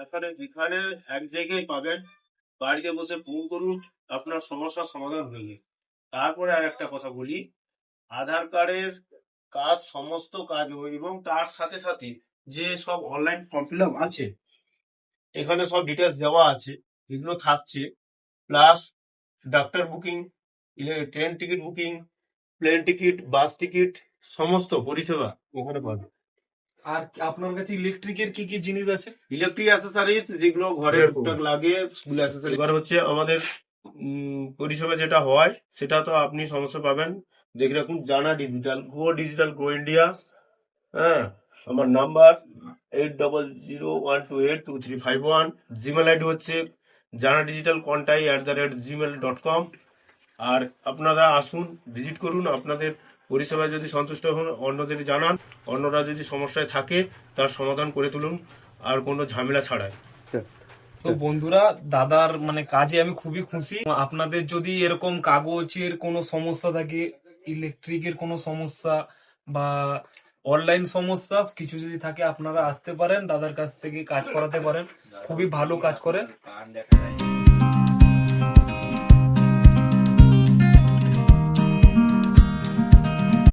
এখানে যেখানে এক জায়গায় পাবেন, বাড়িতে বসে ফোন করুন, আপনার সমস্যার সমাধান হয়ে যাবে। তারপরে আর একটা কথা বলি, আধার কার্ডের কাজ সমস্ত কাজ হয় এবং তার সাথে সাথে যে সব অনলাইন ফর্ম ফিল আপ আছে, এখানে সব ডিটেলস দেওয়া আছে, এগুলো থাকছে। Plus doctor booking, train ticket booking, plane ticket, bus ticket, সমস্ত পরিষেবা ওখানে পাবে। আর আপনার কাছে ইলেকট্রিকের কি কি জিনিস আছে? ইলেকট্রিক অ্যাসেসরিজ যেগুলো ঘরে টুকটাক লাগে, স্কুল অ্যাসেসরি। এবার হচ্ছে আমাদের পরিষেবা যেটা হয় সেটা তো আপনি সমস্যা পাবেন। দেখে রাখুন, জানা ডিজিটাল, গো ইন্ডিয়া। হ্যাঁ, আমার নাম্বার 8001282351। জিমেল আইডি হচ্ছে janadigitalcontai@gmail.com। আর আপনারা আসুন, ভিজিট করুন, আপনাদের পরিষেবায় যদি সন্তুষ্ট হন অন্যদের জানান, অন্যরা যদি সমস্যায় থাকে তার সমাধান করে তুলুন, আর কোনো ঝামেলা ছাড়াই। তো বন্ধুরা, দাদার মানে কাজে আমি খুবই খুশি। আপনাদের যদি এরকম কাগজের কোনো সমস্যা থাকে, ইলেকট্রিকের কোনো সমস্যা বা অনলাইন সমস্যা কিছু যদি থাকে, আপনারা আসতে পারেন, দাদার কাছ থেকে কাজ করাতে পারেন। খুবই ভালো কাজ করে।